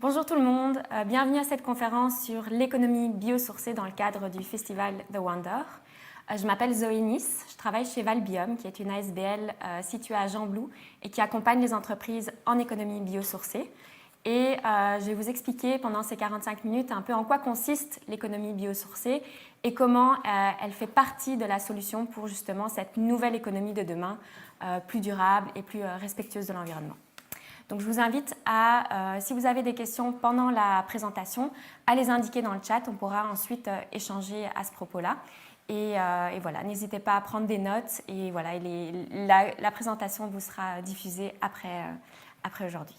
Bonjour tout le monde, bienvenue à cette conférence sur l'économie biosourcée dans le cadre du festival The Wonder. Je m'appelle Zoé Nice, je travaille chez Valbiome, qui est une ASBL située à Gembloux et qui accompagne les entreprises en économie biosourcée. Et je vais vous expliquer pendant ces 45 minutes un peu en quoi consiste l'économie biosourcée et comment elle fait partie de la solution pour justement cette nouvelle économie de demain, plus durable et plus respectueuse de l'environnement. Donc je vous invite à, si vous avez des questions pendant la présentation, à les indiquer dans le chat. On pourra ensuite échanger à ce propos-là. Et voilà, n'hésitez pas à prendre des notes. Et voilà, la présentation vous sera diffusée après aujourd'hui.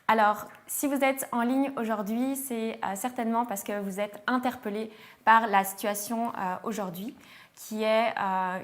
Alors, si vous êtes en ligne aujourd'hui, c'est certainement parce que vous êtes interpellé par la situation aujourd'hui, qui est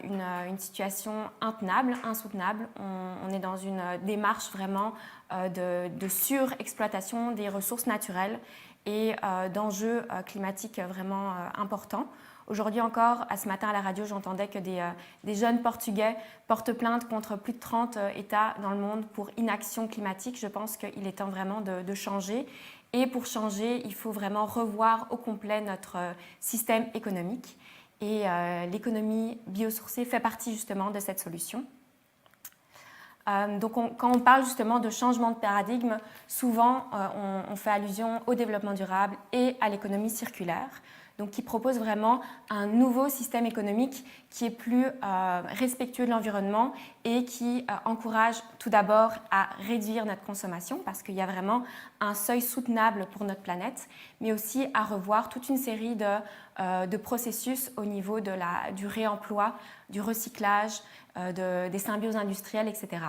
une situation intenable, insoutenable. On est dans une démarche vraiment de surexploitation des ressources naturelles et d'enjeux climatiques vraiment importants. Aujourd'hui encore, ce matin à la radio, j'entendais que des jeunes Portugais portent plainte contre plus de 30 États dans le monde pour inaction climatique. Je pense qu'il est temps vraiment de changer. Et pour changer, il faut vraiment revoir au complet notre système économique. Et l'économie biosourcée fait partie justement de cette solution. Donc quand on parle justement de changement de paradigme, souvent on fait allusion au développement durable et à l'économie circulaire, donc qui propose vraiment un nouveau système économique qui est plus respectueux de l'environnement et qui encourage tout d'abord à réduire notre consommation parce qu'il y a vraiment un seuil soutenable pour notre planète, mais aussi à revoir toute une série de processus au niveau du réemploi, du recyclage, des symbioses industrielles, etc.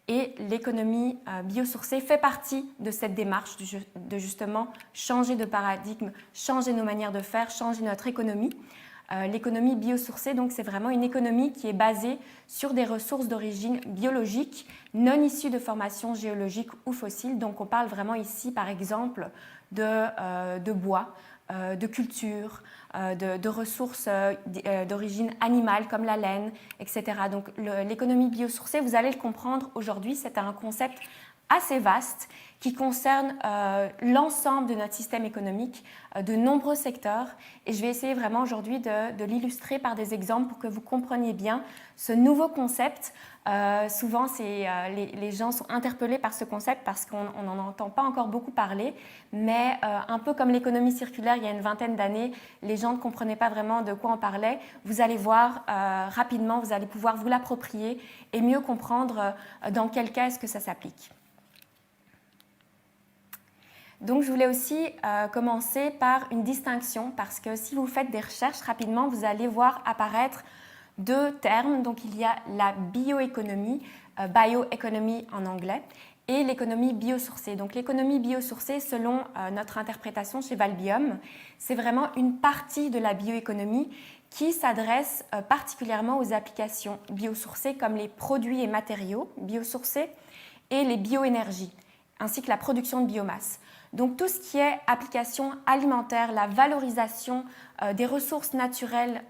Et l'économie biosourcée fait partie de cette démarche de justement changer de paradigme, changer nos manières de faire, changer notre économie. L'économie biosourcée, donc, c'est vraiment une économie qui est basée sur des ressources d'origine biologique, non issues de formations géologiques ou fossiles. Donc on parle vraiment ici, par exemple, de bois, de culture, de ressources d'origine animale comme la laine, etc. Donc l'économie biosourcée, vous allez le comprendre aujourd'hui, c'est un concept assez vaste qui concerne l'ensemble de notre système économique, de nombreux secteurs. Et je vais essayer vraiment aujourd'hui de l'illustrer par des exemples pour que vous compreniez bien ce nouveau concept. Souvent, les gens sont interpellés par ce concept parce qu'on n'en entend pas encore beaucoup parler, mais un peu comme l'économie circulaire il y a une vingtaine d'années, les gens ne comprenaient pas vraiment de quoi on parlait. Vous allez voir rapidement, vous allez pouvoir vous l'approprier et mieux comprendre dans quel cas est-ce que ça s'applique. Donc, je voulais aussi commencer par une distinction parce que si vous faites des recherches rapidement, vous allez voir apparaître deux termes. Donc, il y a la bioéconomie, bioeconomy en anglais, et l'économie biosourcée. Donc, l'économie biosourcée, selon notre interprétation chez Valbiome, c'est vraiment une partie de la bioéconomie qui s'adresse particulièrement aux applications biosourcées comme les produits et matériaux biosourcés et les bioénergies, ainsi que la production de biomasse. Donc tout ce qui est application alimentaire, la valorisation des ressources naturelles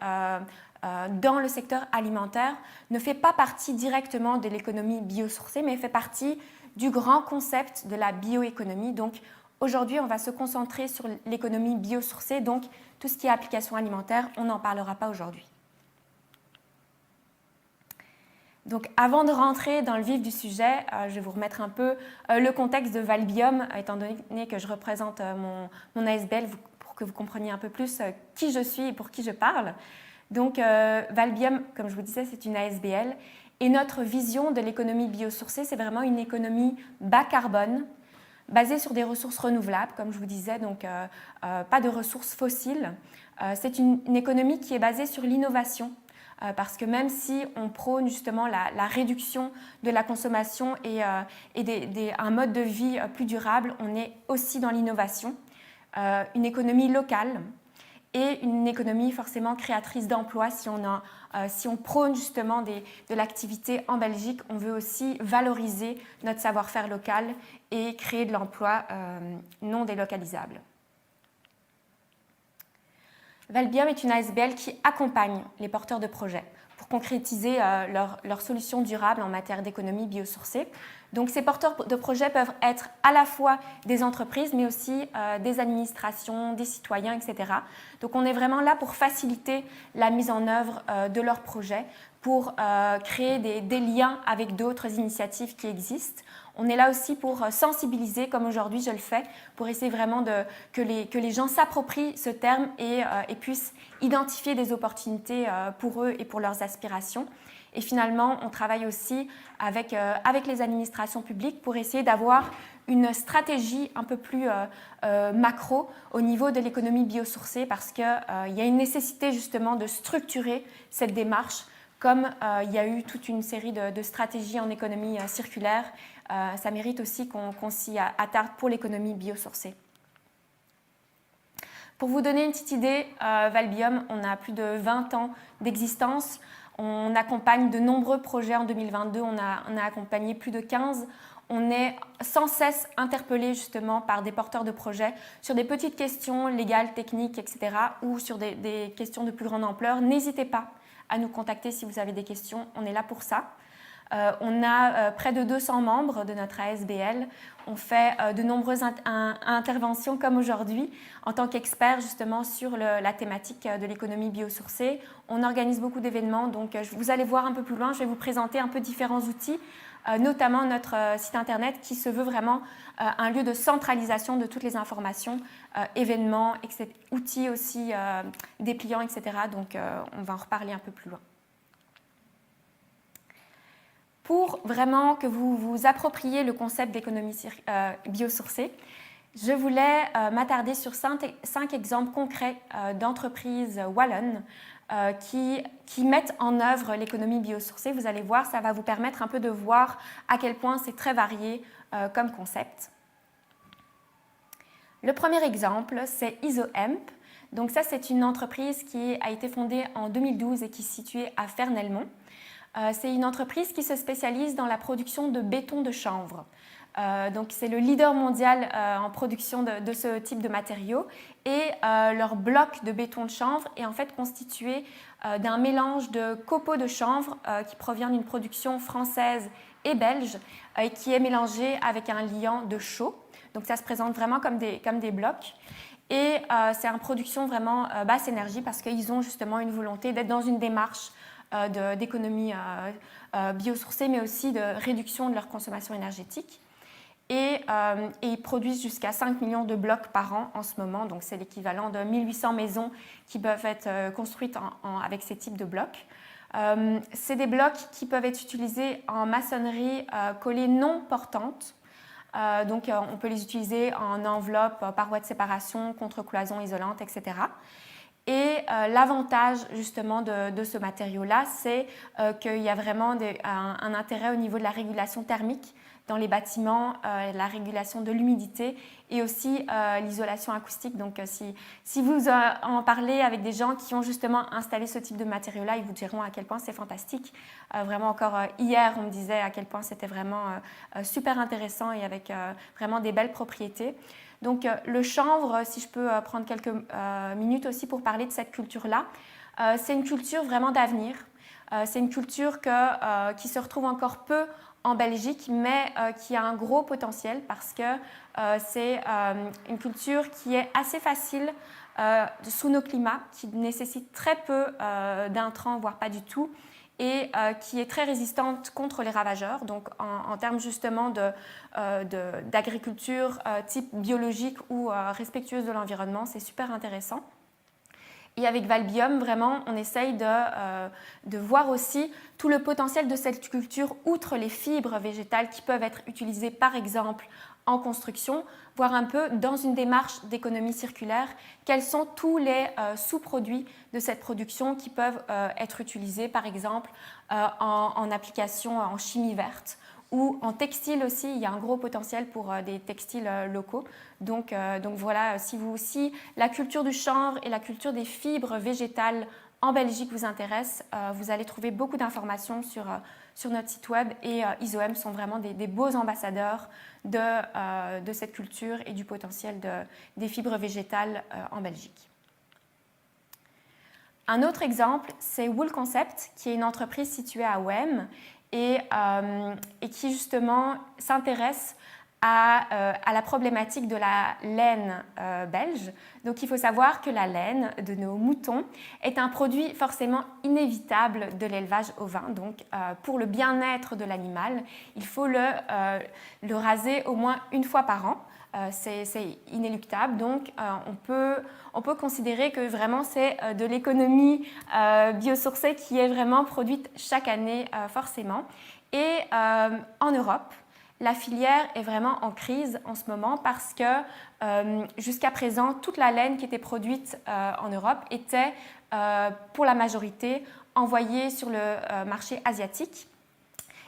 dans le secteur alimentaire ne fait pas partie directement de l'économie biosourcée, mais fait partie du grand concept de la bioéconomie. Donc aujourd'hui, on va se concentrer sur l'économie biosourcée, donc tout ce qui est application alimentaire, on n'en parlera pas aujourd'hui. Donc, avant de rentrer dans le vif du sujet, je vais vous remettre un peu le contexte de Valbiome, étant donné que je représente mon ASBL pour que vous compreniez un peu plus qui je suis et pour qui je parle. Donc, Valbiome, comme je vous disais, c'est une ASBL. Et notre vision de l'économie biosourcée, c'est vraiment une économie bas carbone, basée sur des ressources renouvelables, comme je vous disais, donc pas de ressources fossiles. C'est une économie qui est basée sur l'innovation. Parce que même si on prône justement la réduction de la consommation et un mode de vie plus durable, on est aussi dans l'innovation, une économie locale et une économie forcément créatrice d'emplois. Si on prône justement de l'activité en Belgique, on veut aussi valoriser notre savoir-faire local et créer de l'emploi non délocalisable. Valbiome est une ASBL qui accompagne les porteurs de projets pour concrétiser leurs solutions durables en matière d'économie biosourcée. Donc ces porteurs de projets peuvent être à la fois des entreprises, mais aussi des administrations, des citoyens, etc. Donc on est vraiment là pour faciliter la mise en œuvre de leurs projets, pour créer des liens avec d'autres initiatives qui existent. On est là aussi pour sensibiliser, comme aujourd'hui je le fais, pour essayer vraiment que les gens s'approprient ce terme et puissent identifier des opportunités pour eux et pour leurs aspirations. Et finalement, on travaille aussi avec les administrations publiques pour essayer d'avoir une stratégie un peu plus macro au niveau de l'économie biosourcée, parce qu'il y a une nécessité justement de structurer cette démarche, comme il y a eu toute une série de stratégies en économie circulaire. Ça mérite aussi qu'on s'y attarde pour l'économie biosourcée. Pour vous donner une petite idée, Valbiome, on a plus de 20 ans d'existence. On accompagne de nombreux projets en 2022, on a accompagné plus de 15. On est sans cesse interpellé justement par des porteurs de projets sur des petites questions légales, techniques, etc. ou sur des questions de plus grande ampleur. N'hésitez pas à nous contacter si vous avez des questions, on est là pour ça. On a près de 200 membres de notre ASBL. On fait de nombreuses interventions comme aujourd'hui en tant qu'expert justement sur la thématique de l'économie biosourcée. On organise beaucoup d'événements, donc vous allez voir un peu plus loin, je vais vous présenter un peu différents outils, notamment notre site internet qui se veut vraiment un lieu de centralisation de toutes les informations, événements, outils aussi dépliants, etc. Donc on va en reparler un peu plus loin. Pour vraiment que vous vous appropriez le concept d'économie biosourcée, je voulais m'attarder sur 5 exemples concrets d'entreprises wallonnes qui mettent en œuvre l'économie biosourcée. Vous allez voir, ça va vous permettre un peu de voir à quel point c'est très varié comme concept. Le premier exemple, c'est IsoHemp. Donc ça, c'est une entreprise qui a été fondée en 2012 et qui est située à Fernelmont. C'est une entreprise qui se spécialise dans la production de béton de chanvre. Donc c'est le leader mondial en production de ce type de matériaux, et leur bloc de béton de chanvre est en fait constitué d'un mélange de copeaux de chanvre qui provient d'une production française et belge et qui est mélangé avec un liant de chaux. Donc ça se présente vraiment comme des blocs. Et c'est une production vraiment basse énergie parce qu'ils ont justement une volonté d'être dans une démarche d'économie biosourcée, mais aussi de réduction de leur consommation énergétique. Et ils produisent jusqu'à 5 millions de blocs par an en ce moment, donc c'est l'équivalent de 1800 maisons qui peuvent être construites avec ces types de blocs. C'est des blocs qui peuvent être utilisés en maçonnerie collée non portante. Donc on peut les utiliser en enveloppe, parois de séparation, contre-cloison isolante, etc. Et l'avantage justement de ce matériau-là, c'est qu'il y a vraiment un intérêt au niveau de la régulation thermique dans les bâtiments, la régulation de l'humidité et aussi l'isolation acoustique. Donc si vous en parlez avec des gens qui ont justement installé ce type de matériau-là, ils vous diront à quel point c'est fantastique. Vraiment encore hier, on me disait à quel point c'était vraiment super intéressant et avec vraiment des belles propriétés. Donc le chanvre, si je peux prendre quelques minutes aussi pour parler de cette culture-là, c'est une culture vraiment d'avenir. C'est une culture qui se retrouve encore peu en Belgique, mais qui a un gros potentiel parce que c'est une culture qui est assez facile sous nos climats, qui nécessite très peu d'intrants, voire pas du tout, et qui est très résistante contre les ravageurs. Donc en termes justement d'agriculture type biologique ou respectueuse de l'environnement, c'est super intéressant. Et avec Valbiome, vraiment, on essaye de voir aussi tout le potentiel de cette culture, outre les fibres végétales qui peuvent être utilisées par exemple en construction, voir un peu dans une démarche d'économie circulaire, quels sont tous les sous-produits de cette production qui peuvent être utilisés par exemple en application en chimie verte. Ou en textile aussi, il y a un gros potentiel pour des textiles locaux. Donc voilà, si la culture du chanvre et la culture des fibres végétales en Belgique vous intéressent, vous allez trouver beaucoup d'informations sur notre site web, et IsoHemp sont vraiment des beaux ambassadeurs de cette culture et du potentiel des fibres végétales en Belgique. Un autre exemple, c'est Wool Concept, qui est une entreprise située à Wem et qui justement s'intéresse à la problématique de la laine belge. Donc il faut savoir que la laine de nos moutons est un produit forcément inévitable de l'élevage ovin. Donc pour le bien-être de l'animal, il faut le raser au moins une fois par an. C'est inéluctable, donc on peut considérer que vraiment c'est de l'économie biosourcée qui est vraiment produite chaque année forcément. Et en Europe, la filière est vraiment en crise en ce moment parce que jusqu'à présent, toute la laine qui était produite en Europe était pour la majorité envoyée sur le marché asiatique.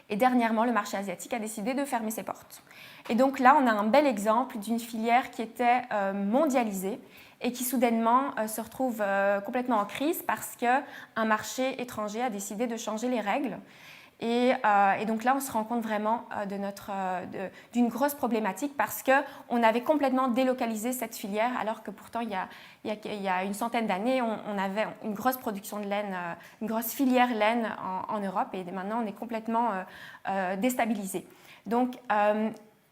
Et dernièrement, le marché asiatique a décidé de fermer ses portes. Et donc là, on a un bel exemple d'une filière qui était mondialisée et qui soudainement se retrouve complètement en crise parce qu'un marché étranger a décidé de changer les règles. Et donc là, on se rend compte vraiment d'une grosse problématique parce qu'on avait complètement délocalisé cette filière alors que pourtant, il y a une centaine d'années, on avait une grosse production de laine, une grosse filière laine en Europe et maintenant, on est complètement déstabilisé. Donc,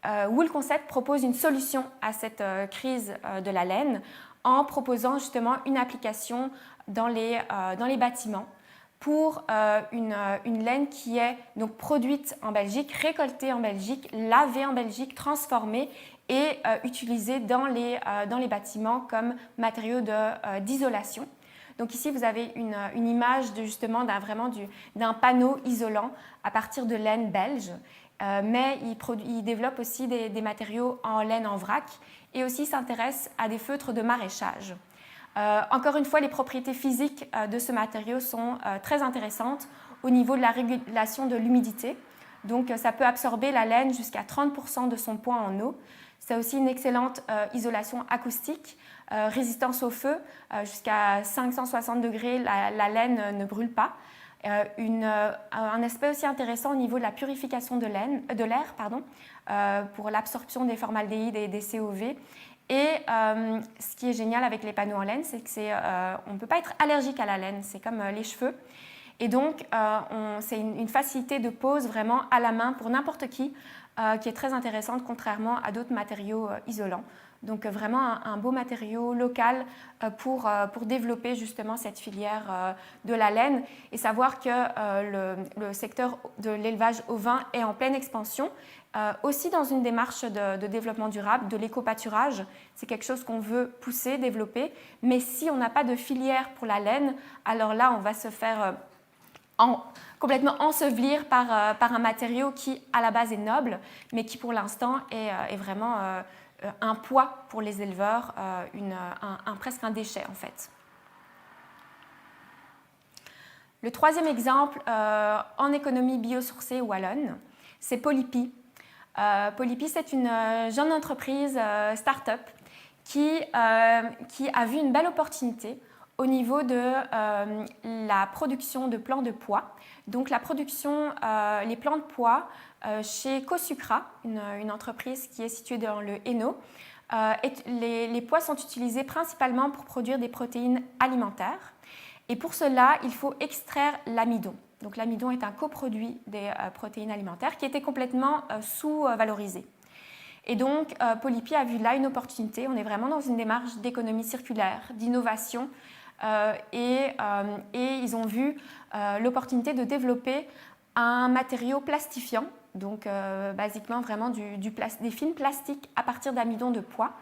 Wool Concept propose une solution à cette crise de la laine en proposant justement une application dans les bâtiments pour une laine qui est donc produite en Belgique, récoltée en Belgique, lavée en Belgique, transformée et utilisée dans les bâtiments comme matériau d'isolation. Donc ici, vous avez une image justement d'un panneau isolant à partir de laine belge, mais il développe aussi des matériaux en laine en vrac et aussi s'intéresse à des feutres de maraîchage. Encore une fois, les propriétés physiques de ce matériau sont très intéressantes au niveau de la régulation de l'humidité. Donc, ça peut absorber la laine jusqu'à 30% de son poids en eau. C'est aussi une excellente isolation acoustique, résistance au feu, jusqu'à 560 degrés, la laine ne brûle pas. Un aspect aussi intéressant au niveau de la purification de l'air, pour l'absorption des formaldéhydes et des COV. Et ce qui est génial avec les panneaux en laine, c'est qu'on ne peut pas être allergique à la laine, c'est comme les cheveux. Et donc, c'est une facilité de pose vraiment à la main pour n'importe qui est très intéressante, contrairement à d'autres matériaux isolants. Donc, vraiment un beau matériau local pour développer justement cette filière de la laine et savoir que le secteur de l'élevage ovin est en pleine expansion. Aussi dans une démarche de développement durable, de l'éco-pâturage, c'est quelque chose qu'on veut pousser, développer, mais si on n'a pas de filière pour la laine, alors là on va se faire complètement ensevelir par un matériau qui à la base est noble, mais qui pour l'instant est vraiment un poids pour les éleveurs, presque un déchet en fait. Le troisième exemple en économie biosourcée wallonne, c'est Polypi. Polypi, c'est une jeune entreprise start-up qui a vu une belle opportunité au niveau de la production de plants de pois. Donc la production, les plants de pois chez Cosucra, une entreprise qui est située dans le Hainaut. Les pois sont utilisés principalement pour produire des protéines alimentaires. Et pour cela, il faut extraire l'amidon. Donc l'amidon est un coproduit des protéines alimentaires qui était complètement sous-valorisé. Et donc Polypi a vu là une opportunité. On est vraiment dans une démarche d'économie circulaire, d'innovation et ils ont vu l'opportunité de développer un matériau plastifiant, donc basiquement vraiment des films plastiques à partir d'amidon de pois.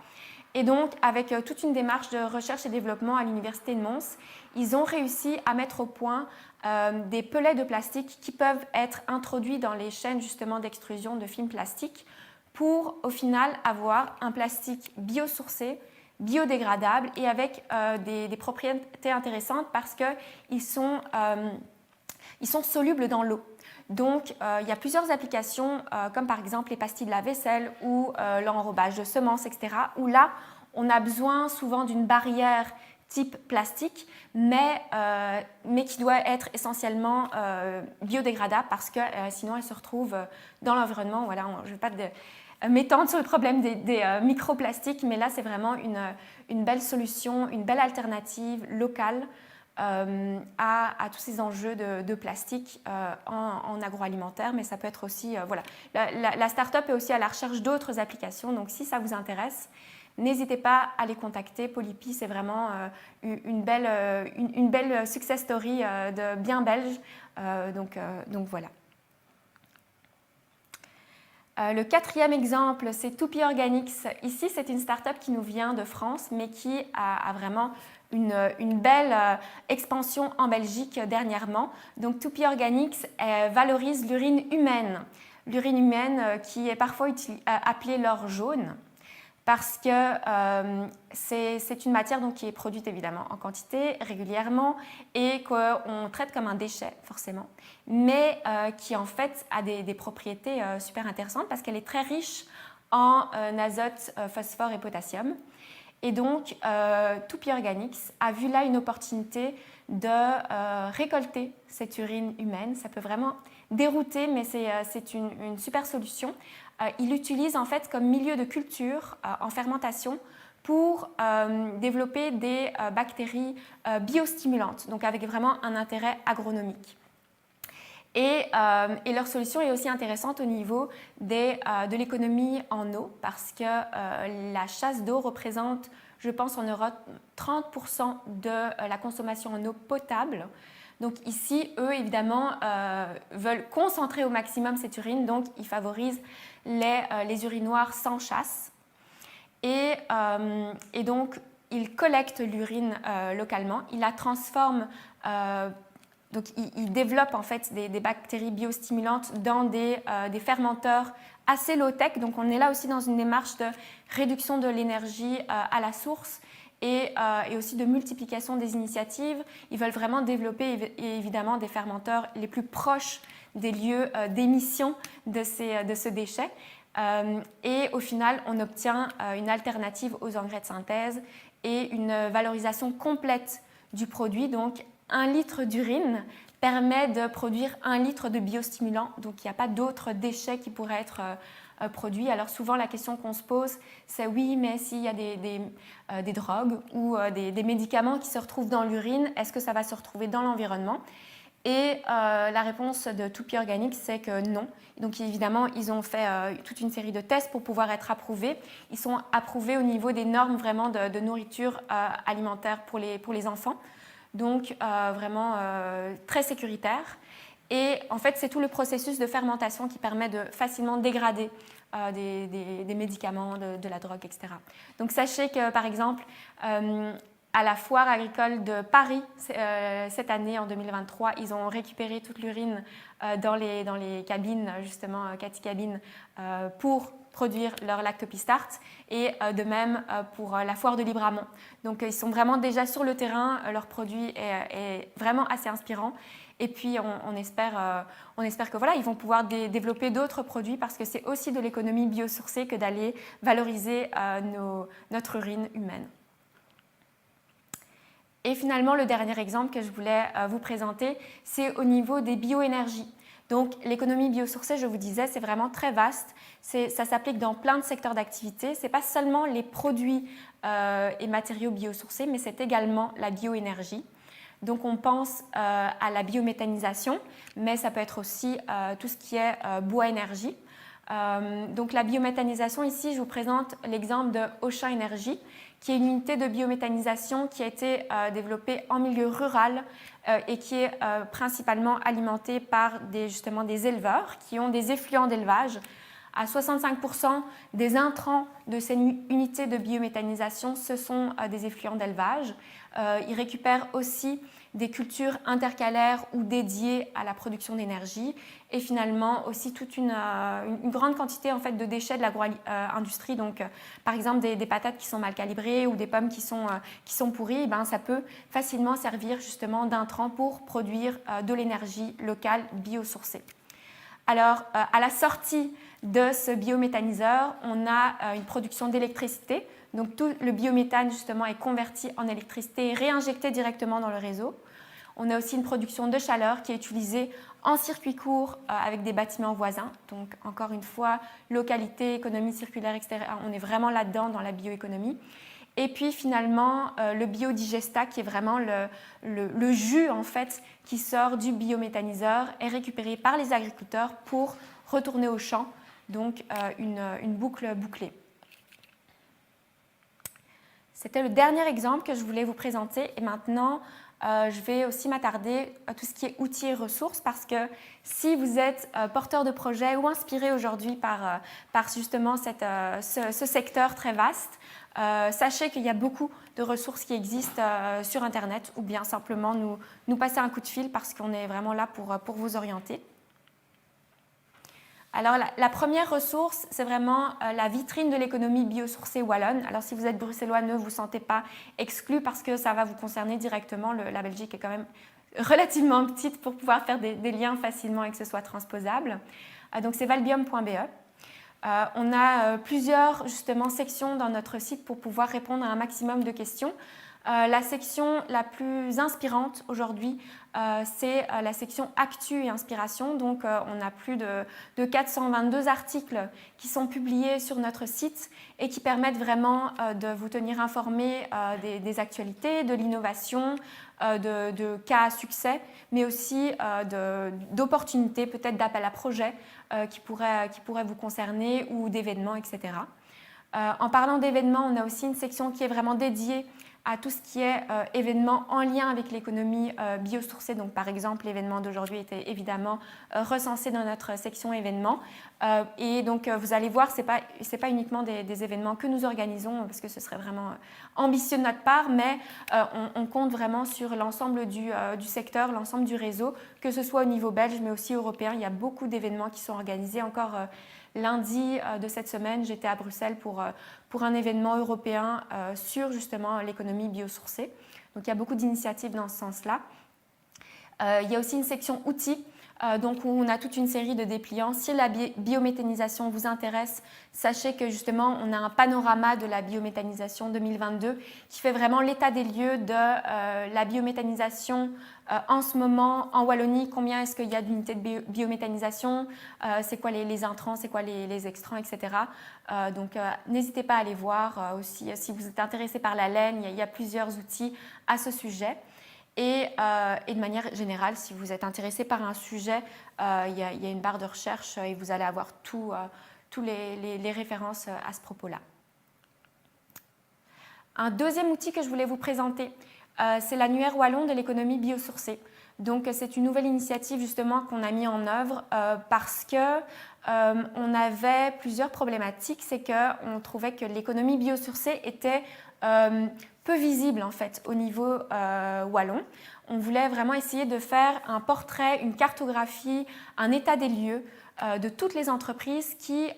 Et donc, avec toute une démarche de recherche et développement à l'Université de Mons, ils ont réussi à mettre au point des pellets de plastique qui peuvent être introduits dans les chaînes justement d'extrusion de films plastiques pour au final avoir un plastique biosourcé, biodégradable et avec des propriétés intéressantes parce qu'ils sont solubles dans l'eau. Donc, il y a plusieurs applications, comme par exemple les pastilles de la vaisselle ou l'enrobage de semences, etc., où là, on a besoin souvent d'une barrière type plastique, mais qui doit être essentiellement biodégradable parce que sinon, elle se retrouve dans l'environnement. Voilà, je ne vais pas m'étendre sur le problème des microplastiques, mais là, c'est vraiment une belle solution, une belle alternative locale à tous ces enjeux de plastique en agroalimentaire, mais ça peut être aussi, voilà. La start-up est aussi à la recherche d'autres applications, donc si ça vous intéresse, n'hésitez pas à les contacter. Polypi, c'est vraiment une belle success story de bien belge, donc voilà. Le quatrième exemple, c'est Toupy Organics. Ici, c'est une start-up qui nous vient de France, mais qui a vraiment une belle expansion en Belgique dernièrement. Donc, Toupy Organics valorise l'urine humaine. L'urine humaine qui est parfois appelée l'or jaune, parce que c'est une matière donc, qui est produite évidemment en quantité, régulièrement, et qu'on traite comme un déchet forcément, mais qui en fait a des propriétés super intéressantes parce qu'elle est très riche en azote, phosphore et potassium. Et donc, Toupy Organics a vu là une opportunité de récolter cette urine humaine. Ça peut vraiment dérouter, mais c'est une super solution. Il l'utilise en fait comme milieu de culture en fermentation pour développer des bactéries biostimulantes, donc avec vraiment un intérêt agronomique. Et leur solution est aussi intéressante au niveau de l'économie en eau, parce que la chasse d'eau représente, je pense en Europe, 30% de la consommation en eau potable. Donc ici, eux, évidemment, veulent concentrer au maximum cette urine, donc ils favorisent les urinoirs sans chasse. Et donc, ils collectent l'urine localement, ils la transforment, donc ils développent en fait des bactéries biostimulantes dans des fermenteurs assez low-tech. Donc on est là aussi dans une démarche de réduction de l'énergie à la source, et aussi de multiplication des initiatives. Ils veulent vraiment développer évidemment des fermenteurs les plus proches des lieux d'émission de ce déchet. Et au final, on obtient une alternative aux engrais de synthèse et une valorisation complète du produit. Donc, 1 litre d'urine permet de produire 1 litre de biostimulant. Donc, il n'y a pas d'autres déchets qui pourraient être produits. Alors souvent la question qu'on se pose, c'est oui, mais s'il y a des drogues ou des médicaments qui se retrouvent dans l'urine, est-ce que ça va se retrouver dans l'environnement? Et la réponse de Toupy Organics, c'est que non. Donc évidemment, ils ont fait toute une série de tests pour pouvoir être approuvés. Ils sont approuvés au niveau des normes vraiment de nourriture alimentaire pour les enfants. Donc vraiment très sécuritaire. Et en fait, c'est tout le processus de fermentation qui permet de facilement dégrader des médicaments, de la drogue, etc. Donc sachez que, par exemple, à la foire agricole de Paris, cette année, en 2023, ils ont récupéré toute l'urine dans les cabines, justement, Cathy Cabine, pour produire leur Lactopistart, et de même pour la foire de Libramont. Donc ils sont vraiment déjà sur le terrain, leur produit est vraiment assez inspirant. Et puis on espère que voilà, ils vont pouvoir développer d'autres produits, parce que c'est aussi de l'économie biosourcée que d'aller valoriser notre urine humaine. Et finalement, le dernier exemple que je voulais vous présenter, c'est au niveau des bioénergies. Donc l'économie biosourcée, je vous disais, c'est vraiment très vaste. Ça s'applique dans plein de secteurs d'activité. Ce n'est pas seulement les produits et matériaux biosourcés, mais c'est également la bioénergie. Donc on pense à la biométhanisation, mais ça peut être aussi tout ce qui est bois-énergie. Donc la biométhanisation, ici, je vous présente l'exemple de Ocha Energy, qui est une unité de biométhanisation qui a été développée en milieu rural et qui est principalement alimentée par justement des éleveurs qui ont des effluents d'élevage. À 65% des intrants de ces unités de biométhanisation, ce sont des effluents d'élevage. Ils récupèrent aussi des cultures intercalaires ou dédiées à la production d'énergie, et finalement aussi toute une grande quantité en fait, de déchets de l'agro-industrie. Donc, par exemple, des patates qui sont mal calibrées ou des pommes qui sont pourries, ben, ça peut facilement servir justement d'intrant pour produire de l'énergie locale biosourcée. Alors, à la sortie de ce biométhaniseur, on a une production d'électricité. Donc, tout le biométhane, justement, est converti en électricité et réinjecté directement dans le réseau. On a aussi une production de chaleur qui est utilisée en circuit court avec des bâtiments voisins. Donc, encore une fois, localité, économie circulaire, etc. On est vraiment là-dedans dans la bioéconomie. Et puis finalement, le biodigesta, qui est vraiment le jus en fait, qui sort du biométhaniseur, est récupéré par les agriculteurs pour retourner au champ, donc une boucle bouclée. C'était le dernier exemple que je voulais vous présenter et maintenant je vais aussi m'attarder à tout ce qui est outils et ressources parce que si vous êtes porteur de projet ou inspiré aujourd'hui par justement ce secteur très vaste, sachez qu'il y a beaucoup de ressources qui existent sur Internet ou bien simplement nous passer un coup de fil parce qu'on est vraiment là pour vous orienter. Alors la première ressource, c'est vraiment la vitrine de l'économie biosourcée wallonne. Alors si vous êtes bruxellois, ne vous sentez pas exclu parce que ça va vous concerner directement. La Belgique est quand même relativement petite pour pouvoir faire des liens facilement et que ce soit transposable. Donc c'est valbium.be. On a plusieurs justement sections dans notre site pour pouvoir répondre à un maximum de questions. La section la plus inspirante aujourd'hui, c'est la section Actu et Inspiration. Donc, on a plus de 422 articles qui sont publiés sur notre site et qui permettent vraiment de vous tenir informé des actualités, de l'innovation, de cas à succès, mais aussi d'opportunités, peut-être d'appels à projets qui pourraient vous concerner ou d'événements, etc. En parlant d'événements, on a aussi une section qui est vraiment dédiée à tout ce qui est événements en lien avec l'économie biosourcée. Donc, par exemple, l'événement d'aujourd'hui était évidemment recensé dans notre section événements. Et donc, vous allez voir, ce n'est pas uniquement des événements que nous organisons, parce que ce serait vraiment ambitieux de notre part, mais on compte vraiment sur l'ensemble du secteur, l'ensemble du réseau, que ce soit au niveau belge, mais aussi européen. Il y a beaucoup d'événements qui sont organisés. Encore lundi de cette semaine, j'étais à Bruxelles pour un événement européen sur justement l'économie biosourcée. Donc il y a beaucoup d'initiatives dans ce sens-là. Il y a aussi une section outils, donc où on a toute une série de dépliants. Si la biométhanisation vous intéresse, sachez que justement on a un panorama de la biométhanisation 2022 qui fait vraiment l'état des lieux de la biométhanisation en ce moment en Wallonie. Combien est-ce qu'il y a d'unités de biométhanisation, c'est quoi les intrants, c'est quoi les extrants, etc. Donc n'hésitez pas à aller voir aussi si vous êtes intéressé par la laine, il y a plusieurs outils à ce sujet. Et de manière générale, si vous êtes intéressé par un sujet, il y a une barre de recherche et vous allez avoir tous les références à ce propos-là. Un deuxième outil que je voulais vous présenter, c'est l'annuaire wallon de l'économie biosourcée. Donc c'est une nouvelle initiative justement qu'on a mis en œuvre parce que on avait plusieurs problématiques. C'est qu'on trouvait que l'économie biosourcée était peu visible en fait au niveau wallon. On voulait vraiment essayer de faire un portrait, une cartographie, un état des lieux de toutes les entreprises qui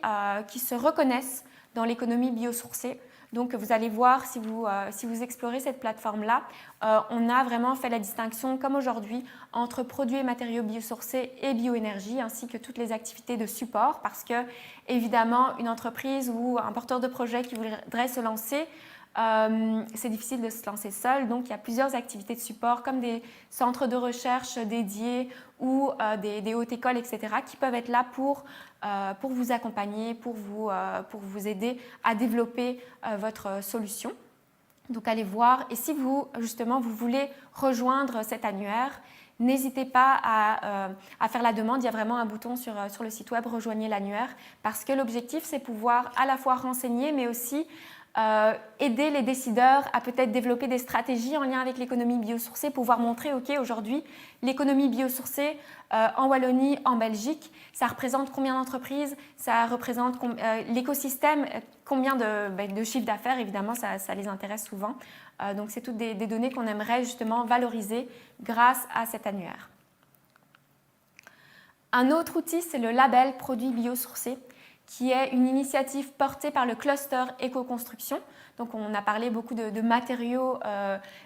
se reconnaissent dans l'économie biosourcée. Donc vous allez voir si vous explorez cette plateforme-là, on a vraiment fait la distinction comme aujourd'hui entre produits et matériaux biosourcés et bioénergie ainsi que toutes les activités de support parce que évidemment une entreprise ou un porteur de projet qui voudrait se lancer, c'est difficile de se lancer seul, donc il y a plusieurs activités de support comme des centres de recherche dédiés ou des hautes écoles, etc. qui peuvent être là pour vous accompagner, pour vous aider à développer votre solution. Donc allez voir et si vous voulez rejoindre cet annuaire, n'hésitez pas à faire la demande. Il y a vraiment un bouton sur le site web « Rejoignez l'annuaire » parce que l'objectif c'est pouvoir à la fois renseigner mais aussi aider les décideurs à peut-être développer des stratégies en lien avec l'économie biosourcée, pouvoir montrer, ok, aujourd'hui, l'économie biosourcée en Wallonie, en Belgique, ça représente combien d'entreprises, ça représente l'écosystème, combien de chiffres d'affaires, évidemment, ça les intéresse souvent. Donc, c'est toutes des données qu'on aimerait justement valoriser grâce à cet annuaire. Un autre outil, c'est le label produits biosourcés, qui est une initiative portée par le cluster éco-construction. Donc on a parlé beaucoup de matériaux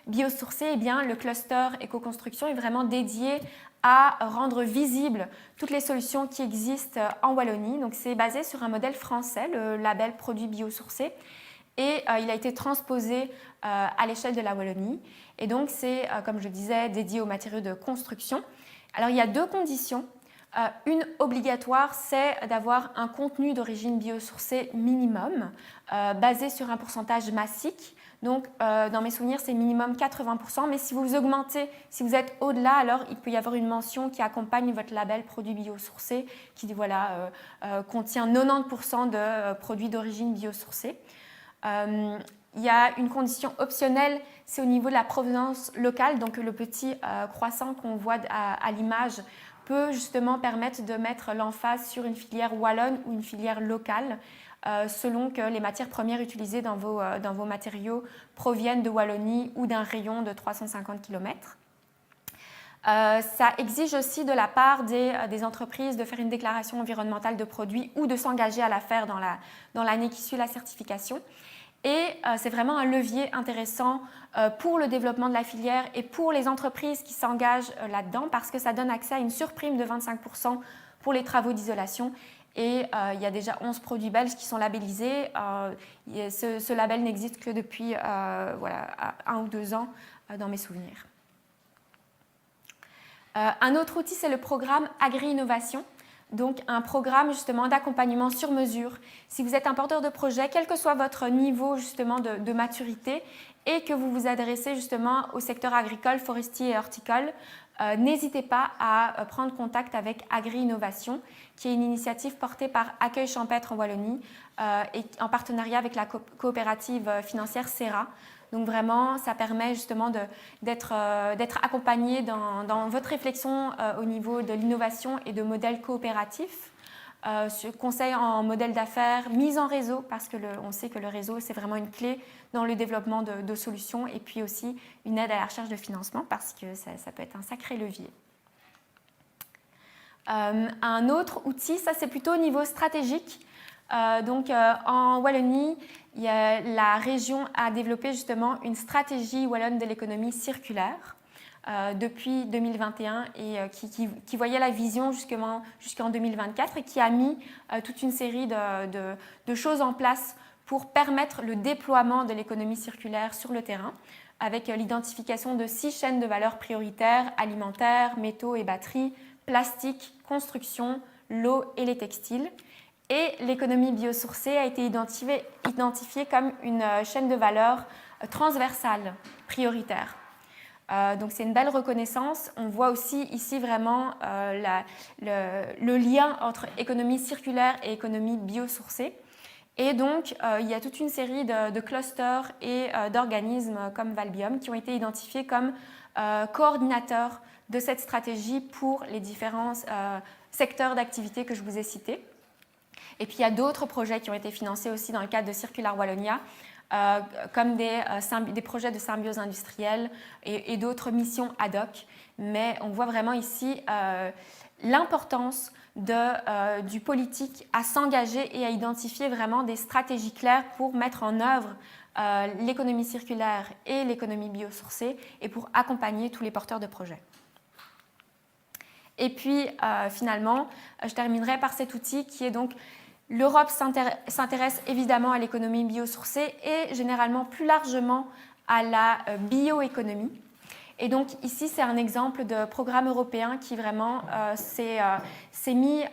biosourcés. Eh bien, le cluster éco-construction est vraiment dédié à rendre visibles toutes les solutions qui existent en Wallonie. Donc c'est basé sur un modèle français, le label produits biosourcés. Et il a été transposé à l'échelle de la Wallonie. Et donc c'est, comme je disais, dédié aux matériaux de construction. Alors il y a deux conditions. Une obligatoire, c'est d'avoir un contenu d'origine biosourcée minimum, basé sur un pourcentage massique. Donc, dans mes souvenirs, c'est minimum 80%, mais si vous augmentez, si vous êtes au-delà, alors il peut y avoir une mention qui accompagne votre label produit biosourcé, qui dit voilà, contient 90% de produits d'origine biosourcée. Il y a une condition optionnelle, c'est au niveau de la provenance locale, donc le petit croissant qu'on voit à l'image peut justement permettre de mettre l'emphase sur une filière wallonne ou une filière locale, selon que les matières premières utilisées dans vos matériaux proviennent de Wallonie ou d'un rayon de 350 km. Ça exige aussi de la part des entreprises de faire une déclaration environnementale de produits ou de s'engager à la faire dans l'année qui suit la certification. Et c'est vraiment un levier intéressant pour le développement de la filière et pour les entreprises qui s'engagent là-dedans parce que ça donne accès à une surprime de 25% pour les travaux d'isolation. Et il y a déjà 11 produits belges qui sont labellisés. Ce label n'existe que depuis 1 ou 2 ans dans mes souvenirs. Un autre outil, c'est le programme Agri-Innovation. Donc un programme justement d'accompagnement sur mesure. Si vous êtes un porteur de projet, quel que soit votre niveau justement de maturité et que vous vous adressez justement au secteur agricole, forestier et horticole, n'hésitez pas à prendre contact avec Agri-Innovation, qui est une initiative portée par Accueil Champêtre en Wallonie et en partenariat avec la coopérative financière Serra. Donc vraiment, ça permet justement d'être accompagné dans votre réflexion au niveau de l'innovation et de modèles coopératifs. Conseil en modèle d'affaires, mise en réseau, parce qu'on sait que le réseau, c'est vraiment une clé dans le développement de solutions, et puis aussi une aide à la recherche de financement, parce que ça peut être un sacré levier. Un autre outil, ça c'est plutôt au niveau stratégique. En Wallonie, la région a développé justement une stratégie wallonne de l'économie circulaire depuis 2021 et qui voyait la vision jusqu'en 2024 et qui a mis toute une série de choses en place pour permettre le déploiement de l'économie circulaire sur le terrain, avec l'identification de 6 chaînes de valeur prioritaires: alimentaires, métaux et batteries, plastique, construction, l'eau et les textiles. Et l'économie biosourcée a été identifiée comme une chaîne de valeur transversale prioritaire. Donc c'est une belle reconnaissance. On voit aussi ici vraiment le lien entre économie circulaire et économie biosourcée. Et donc il y a toute une série de clusters et d'organismes comme Valbiom qui ont été identifiés comme coordinateurs de cette stratégie pour les différents secteurs d'activité que je vous ai cités. Et puis il y a d'autres projets qui ont été financés aussi dans le cadre de Circular Wallonia, comme des projets de symbiose industrielle et d'autres missions ad hoc. Mais on voit vraiment ici l'importance du politique à s'engager et à identifier vraiment des stratégies claires pour mettre en œuvre l'économie circulaire et l'économie biosourcée et pour accompagner tous les porteurs de projets. Et puis finalement, je terminerai par cet outil qui est donc l'Europe s'intéresse évidemment à l'économie biosourcée et généralement plus largement à la bioéconomie. Et donc ici, c'est un exemple de programme européen qui vraiment s'est mis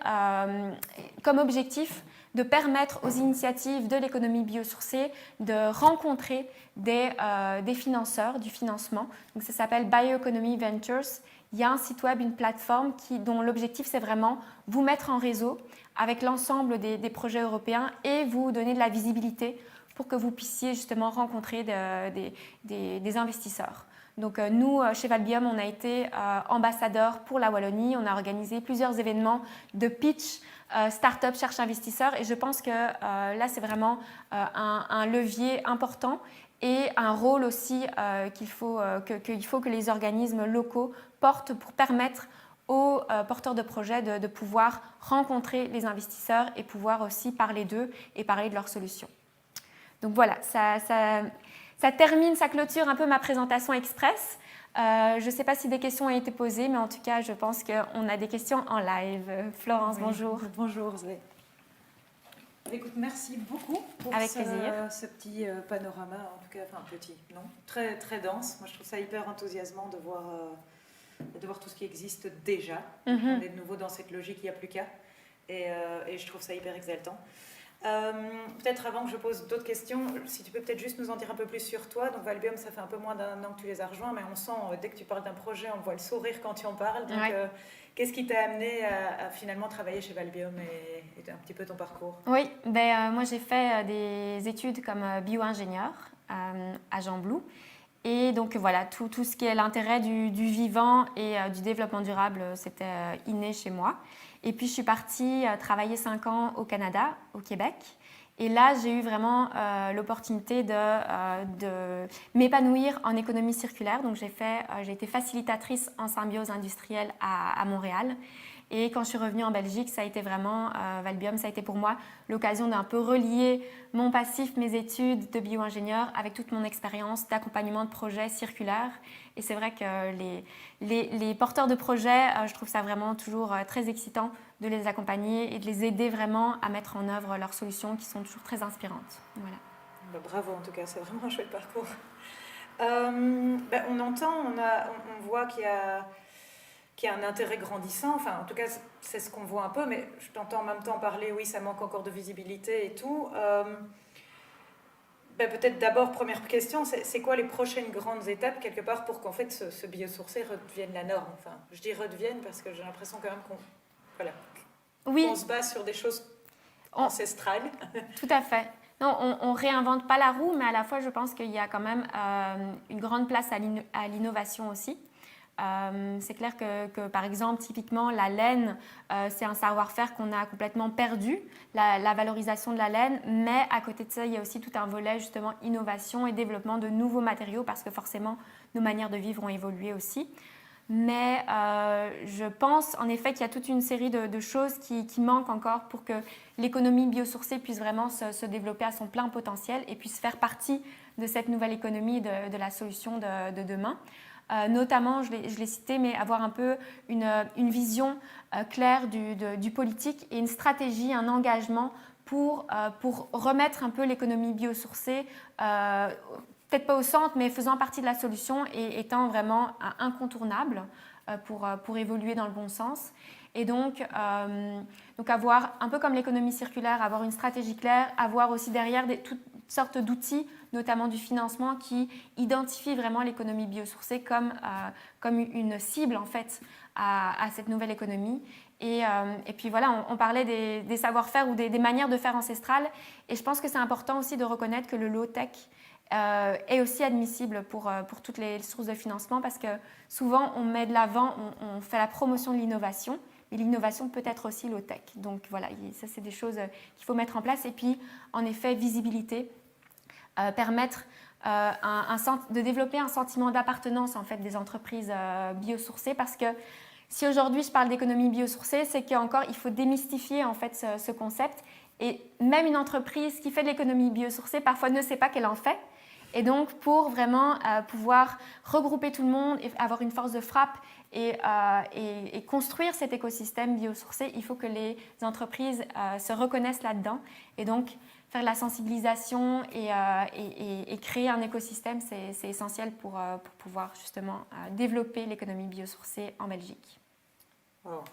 comme objectif de permettre aux initiatives de l'économie biosourcée de rencontrer des financeurs, du financement. Donc ça s'appelle Bioeconomy Ventures. Il y a un site web, une plateforme dont l'objectif, c'est vraiment vous mettre en réseau avec l'ensemble des projets européens et vous donner de la visibilité pour que vous puissiez justement rencontrer des investisseurs. Donc nous, chez Valbiom, on a été ambassadeurs pour la Wallonie. On a organisé plusieurs événements de pitch, start-up cherche investisseurs. Et je pense que là, c'est vraiment un levier important et un rôle aussi qu'il faut que les organismes locaux portent pour permettre aux porteurs de projets de pouvoir rencontrer les investisseurs et pouvoir aussi parler d'eux et parler de leurs solutions. Donc voilà, ça termine, ça clôture un peu ma présentation express. Je ne sais pas si des questions ont été posées, mais en tout cas, je pense qu'on a des questions en live. Florence, oui, bonjour. Bonjour, Zoé. Écoute, merci beaucoup pour ce petit panorama, en tout cas, enfin petit, non, très, très dense. Moi, je trouve ça hyper enthousiasmant de voir de voir tout ce qui existe déjà. On est de nouveau dans cette logique, il n'y a plus qu'à. Et je trouve ça hyper exaltant. Peut-être avant que je pose d'autres questions, si tu peux peut-être juste nous en dire un peu plus sur toi. Donc Valbium, ça fait un peu moins d'1 an que tu les as rejoints, mais on sent, dès que tu parles d'un projet, on voit le sourire quand tu en parles. Donc qu'est-ce qui t'a amené à finalement travailler chez Valbium et un petit peu ton parcours? Oui, moi j'ai fait des études comme bio-ingénieur à Jean-Blou. Et donc voilà, tout ce qui est l'intérêt du vivant et du développement durable, c'était inné chez moi. Et puis je suis partie travailler 5 ans au Canada, au Québec. Et là, j'ai eu vraiment l'opportunité de m'épanouir en économie circulaire. Donc j'ai été facilitatrice en symbiose industrielle à Montréal. Et quand je suis revenue en Belgique, ça a été vraiment, Valbium, ça a été pour moi l'occasion d'un peu relier mon passif, mes études de bio-ingénieur avec toute mon expérience d'accompagnement de projets circulaires. Et c'est vrai que les porteurs de projets, je trouve ça vraiment toujours très excitant de les accompagner et de les aider vraiment à mettre en œuvre leurs solutions qui sont toujours très inspirantes. Voilà. Bravo en tout cas, c'est vraiment un chouette parcours. On entend, on voit qu'il y a un intérêt grandissant, enfin en tout cas c'est ce qu'on voit un peu, mais je t'entends en même temps parler, oui ça manque encore de visibilité et tout. Peut-être d'abord, première question, c'est quoi les prochaines grandes étapes quelque part pour qu'en fait ce biosourcé redevienne la norme? Enfin, je dis redevienne parce que j'ai l'impression quand même qu'on se base sur des choses ancestrales. Tout à fait. Non, on réinvente pas la roue, mais à la fois je pense qu'il y a quand même une grande place à l'innovation aussi. C'est clair que, par exemple, typiquement, la laine, c'est un savoir-faire qu'on a complètement perdu, la valorisation de la laine, mais à côté de ça, il y a aussi tout un volet, justement, innovation et développement de nouveaux matériaux, parce que forcément, nos manières de vivre ont évolué aussi. Mais je pense en effet qu'il y a toute une série de choses qui manquent encore pour que l'économie biosourcée puisse vraiment se développer à son plein potentiel et puisse faire partie de cette nouvelle économie de la solution de demain. Notamment, je l'ai cité, mais avoir un peu une vision claire du politique et une stratégie, un engagement pour remettre un peu l'économie biosourcée, peut-être pas au centre, mais faisant partie de la solution et étant vraiment incontournable pour évoluer dans le bon sens. Et donc avoir, un peu comme l'économie circulaire, avoir une stratégie claire, avoir aussi derrière toutes sortes d'outils, notamment du financement, qui identifient vraiment l'économie biosourcée comme une cible en fait à cette nouvelle économie. Et puis voilà, on parlait des savoir-faire ou des manières de faire ancestrales. Et je pense que c'est important aussi de reconnaître que le low-tech est aussi admissible pour toutes les sources de financement parce que souvent on met de l'avant, on fait la promotion de l'innovation. Et l'innovation peut être aussi low-tech. Donc voilà, ça c'est des choses qu'il faut mettre en place. Et puis, en effet, visibilité, permettre de développer un sentiment d'appartenance en fait, des entreprises biosourcées. Parce que si aujourd'hui je parle d'économie biosourcée, c'est qu'encore il faut démystifier en fait ce concept. Et même une entreprise qui fait de l'économie biosourcée, parfois ne sait pas qu'elle en fait. Et donc, pour vraiment pouvoir regrouper tout le monde et avoir une force de frappe et construire cet écosystème biosourcé, il faut que les entreprises se reconnaissent là-dedans. Et donc, faire de la sensibilisation et créer un écosystème, c'est essentiel pour pouvoir justement développer l'économie biosourcée en Belgique. Wow.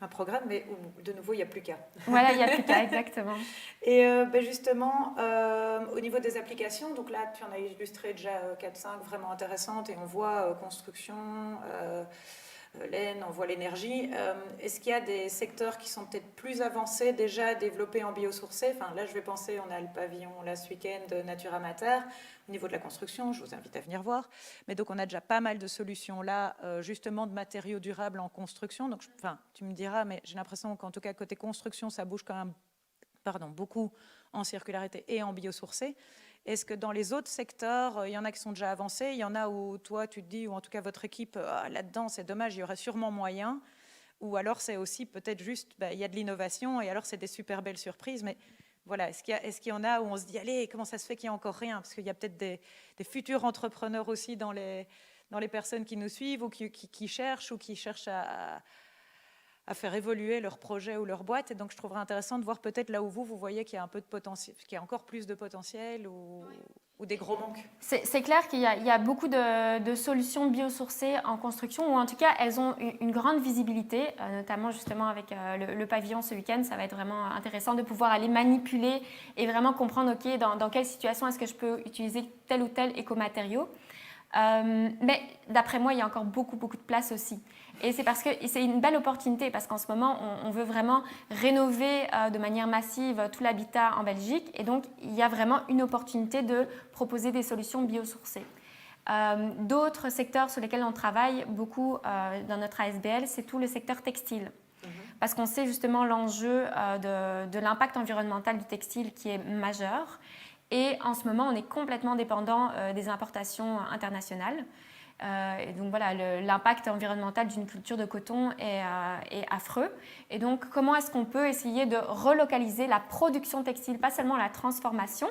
Un programme, mais où, de nouveau, il n'y a plus qu'à. Voilà, il n'y a plus qu'à, exactement. Et justement, au niveau des applications, donc là, tu en as illustré déjà 4-5 vraiment intéressantes, et on voit construction, laine, on voit l'énergie. Est-ce qu'il y a des secteurs qui sont peut-être plus avancés, déjà développés en biosourcé? Enfin, là, je vais penser, on a le pavillon, là, ce week-end, de Nature Amateur. Au niveau de la construction, je vous invite à venir voir. Mais donc, on a déjà pas mal de solutions là, justement, de matériaux durables en construction. Donc, tu me diras, mais j'ai l'impression qu'en tout cas, côté construction, ça bouge quand même beaucoup en circularité et en biosourcé. Est-ce que dans les autres secteurs, il y en a qui sont déjà avancés? Il y en a où toi, tu te dis, ou en tout cas votre équipe, là-dedans, c'est dommage, il y aurait sûrement moyen. Ou alors, c'est aussi peut-être juste, il y a de l'innovation et alors, c'est des super belles surprises. Mais voilà, est-ce qu'il y en a où on se dit, allez, comment ça se fait qu'il n'y a encore rien? Parce qu'il y a peut-être des futurs entrepreneurs aussi dans les personnes qui nous suivent ou qui cherchent à faire évoluer leur projet ou leur boîte. Et donc, je trouverais intéressant de voir peut-être là où vous voyez qu'il y a un peu de potentiel, qu'il y a encore plus de potentiel ou ou des gros manques? C'est clair qu'il y a beaucoup de solutions biosourcées en construction, ou en tout cas, elles ont une grande visibilité, notamment justement avec le pavillon ce week-end. Ça va être vraiment intéressant de pouvoir aller manipuler et vraiment comprendre, OK, dans quelle situation est-ce que je peux utiliser tel ou tel écomatériau. Mais d'après moi, il y a encore beaucoup de place aussi. Et c'est parce que c'est une belle opportunité, parce qu'en ce moment, on veut vraiment rénover de manière massive tout l'habitat en Belgique. Et donc, il y a vraiment une opportunité de proposer des solutions biosourcées. D'autres secteurs sur lesquels on travaille beaucoup dans notre ASBL, c'est tout le secteur textile. Parce qu'on sait justement l'enjeu de l'impact environnemental du textile qui est majeur. Et en ce moment, on est complètement dépendant des importations internationales. Et donc voilà, l'impact environnemental d'une culture de coton est affreux. Et donc, comment est-ce qu'on peut essayer de relocaliser la production textile, pas seulement la transformation,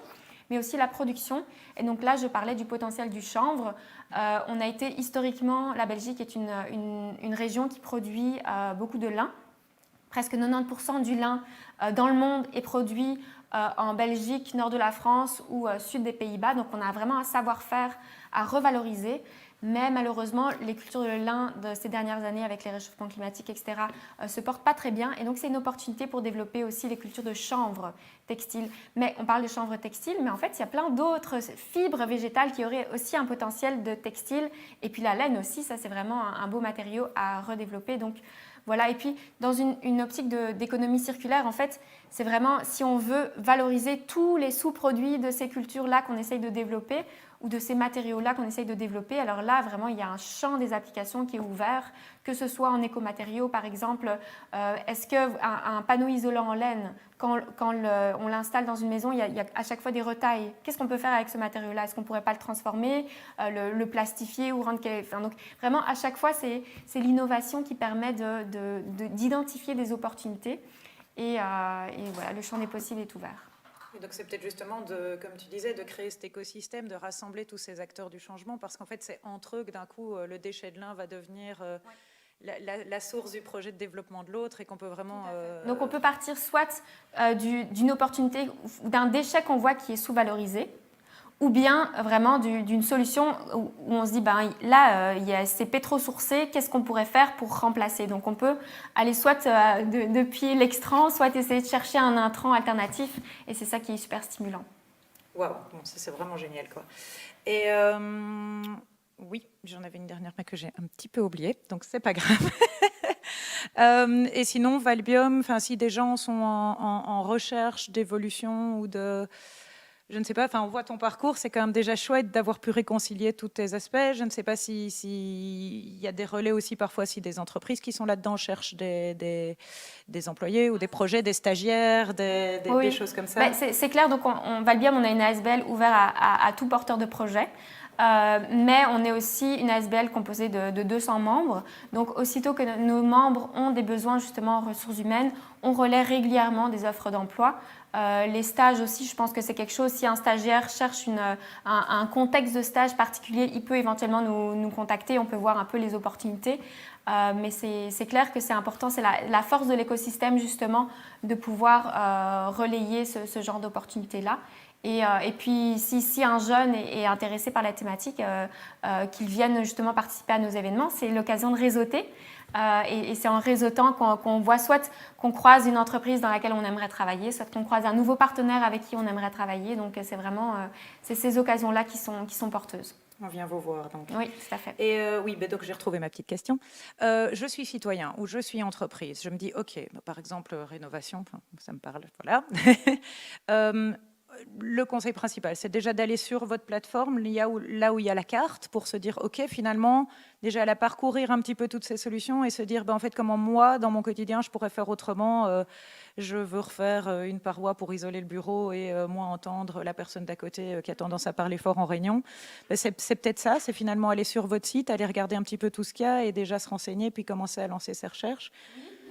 mais aussi la production. Et donc là, je parlais du potentiel du chanvre. On a été historiquement, la Belgique est une région qui produit beaucoup de lin. Presque 90% du lin dans le monde est produit en Belgique, nord de la France ou sud des Pays-Bas. Donc on a vraiment un savoir-faire à revaloriser. Mais malheureusement, les cultures de lin de ces dernières années avec les réchauffements climatiques, etc., se portent pas très bien. Et donc, c'est une opportunité pour développer aussi les cultures de chanvre textile. Mais on parle de chanvre textile, mais en fait, il y a plein d'autres fibres végétales qui auraient aussi un potentiel de textile. Et puis la laine aussi, ça, c'est vraiment un beau matériau à redévelopper. Donc, voilà. Et puis, dans une optique d'économie circulaire, en fait, c'est vraiment, si on veut valoriser tous les sous-produits de ces cultures-là qu'on essaye de développer, ou de ces matériaux-là qu'on essaye de développer. Alors là, vraiment, il y a un champ des applications qui est ouvert, que ce soit en écomatériaux, par exemple. Est-ce qu'un panneau isolant en laine, quand on l'installe dans une maison, il y a à chaque fois des retailles. Qu'est-ce qu'on peut faire avec ce matériau-là? Est-ce qu'on ne pourrait pas le transformer, le plastifier ou rendre... Enfin, donc, vraiment, à chaque fois, c'est l'innovation qui permet d'identifier des opportunités. Et voilà, le champ des possibles est ouvert. Et donc c'est peut-être justement, comme tu disais, de créer cet écosystème, de rassembler tous ces acteurs du changement, parce qu'en fait c'est entre eux que d'un coup le déchet de l'un va devenir la source du projet de développement de l'autre, et qu'on peut vraiment... Donc on peut partir soit d'une opportunité, d'un déchet qu'on voit qui est sous-valorisé, ou bien vraiment d'une solution où on se dit, ben, là, c'est pétro-sourcé, qu'est-ce qu'on pourrait faire pour remplacer? Donc on peut aller soit depuis l'extrant, soit essayer de chercher un intrant alternatif, et c'est ça qui est super stimulant. Waouh, bon, ça c'est vraiment génial, quoi. Et oui, j'en avais une dernière, mais que j'ai un petit peu oubliée, donc c'est pas grave. Et sinon, Valbiom, si des gens sont en recherche d'évolution ou de... Je ne sais pas, on voit ton parcours, c'est quand même déjà chouette d'avoir pu réconcilier tous tes aspects. Je ne sais pas s'il y a des relais aussi parfois, si des entreprises qui sont là-dedans cherchent des employés ou des projets, des stagiaires, des choses comme ça. C'est clair, donc Valbiom, on a une ASBL ouverte à tout porteur de projet. Mais on est aussi une ASBL composée de 200 membres. Donc, aussitôt que nos membres ont des besoins justement en ressources humaines, on relaie régulièrement des offres d'emploi. Les stages aussi, je pense que c'est quelque chose. Si un stagiaire cherche un contexte de stage particulier, il peut éventuellement nous contacter. On peut voir un peu les opportunités. Mais c'est clair que c'est important. C'est la force de l'écosystème, justement, de pouvoir relayer ce genre d'opportunités-là. Et puis, si un jeune est intéressé par la thématique, qu'il vienne justement participer à nos événements, c'est l'occasion de réseauter. Et c'est en réseautant qu'on voit soit qu'on croise une entreprise dans laquelle on aimerait travailler, soit qu'on croise un nouveau partenaire avec qui on aimerait travailler. Donc, c'est vraiment ces occasions-là qui sont porteuses. On vient vous voir, donc. Oui, tout à fait. Et oui, donc j'ai retrouvé ma petite question. Je suis citoyen ou je suis entreprise. Je me dis, OK, par exemple, rénovation, ça me parle, voilà. Le conseil principal, c'est déjà d'aller sur votre plateforme, là où il y a la carte, pour se dire, OK, finalement, déjà la parcourir un petit peu toutes ces solutions et se dire, en fait, comment moi, dans mon quotidien, je pourrais faire autrement. Je veux refaire une paroi pour isoler le bureau et moins entendre la personne d'à côté qui a tendance à parler fort en réunion. C'est peut-être ça, c'est finalement aller sur votre site, aller regarder un petit peu tout ce qu'il y a et déjà se renseigner, puis commencer à lancer ses recherches.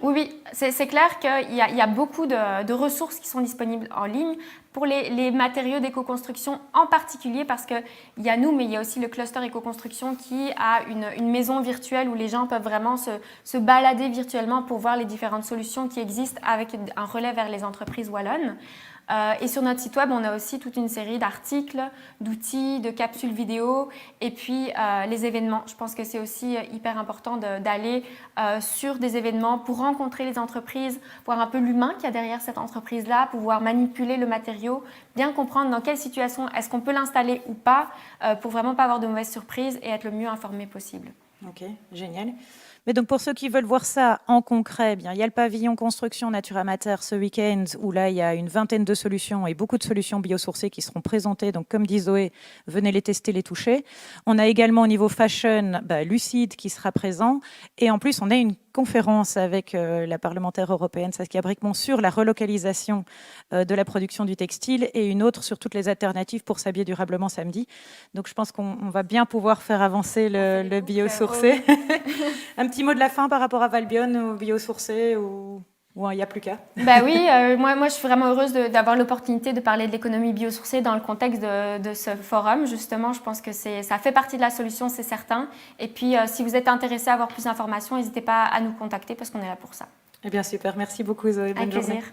Oui, c'est clair qu'il y a beaucoup de ressources qui sont disponibles en ligne pour les matériaux d'éco-construction en particulier, parce qu'il y a nous, mais il y a aussi le cluster éco-construction qui a une maison virtuelle où les gens peuvent vraiment se balader virtuellement pour voir les différentes solutions qui existent avec un relais vers les entreprises wallonnes. Et sur notre site web, on a aussi toute une série d'articles, d'outils, de capsules vidéo et puis les événements. Je pense que c'est aussi hyper important d'aller sur des événements pour rencontrer les entreprises, voir un peu l'humain qu'il y a derrière cette entreprise-là, pouvoir manipuler le matériau, bien comprendre dans quelle situation est-ce qu'on peut l'installer ou pas pour vraiment pas avoir de mauvaises surprises et être le mieux informé possible. Ok, génial. Mais donc pour ceux qui veulent voir ça en concret, bien, il y a le pavillon construction Natura Mater ce week-end où là il y a une vingtaine de solutions et beaucoup de solutions biosourcées qui seront présentées. Donc comme dit Zoé, venez les tester, les toucher. On a également au niveau fashion Lucide qui sera présent et en plus on a une conférence avec la parlementaire européenne Saskia Brikmont sur la relocalisation de la production du textile et une autre sur toutes les alternatives pour s'habiller durablement samedi. Donc je pense qu'on va bien pouvoir faire avancer le biosourcé. Un petit mot de la fin par rapport à Valbion ou biosourcé ou il n'y a plus qu'à. Bah oui, moi je suis vraiment heureuse d'avoir l'opportunité de parler de l'économie biosourcée dans le contexte de ce forum. Justement, je pense que ça fait partie de la solution, c'est certain. Et puis, si vous êtes intéressé à avoir plus d'informations, n'hésitez pas à nous contacter parce qu'on est là pour ça. Eh bien, super. Merci beaucoup, Zoé. Bonne journée. Avec plaisir.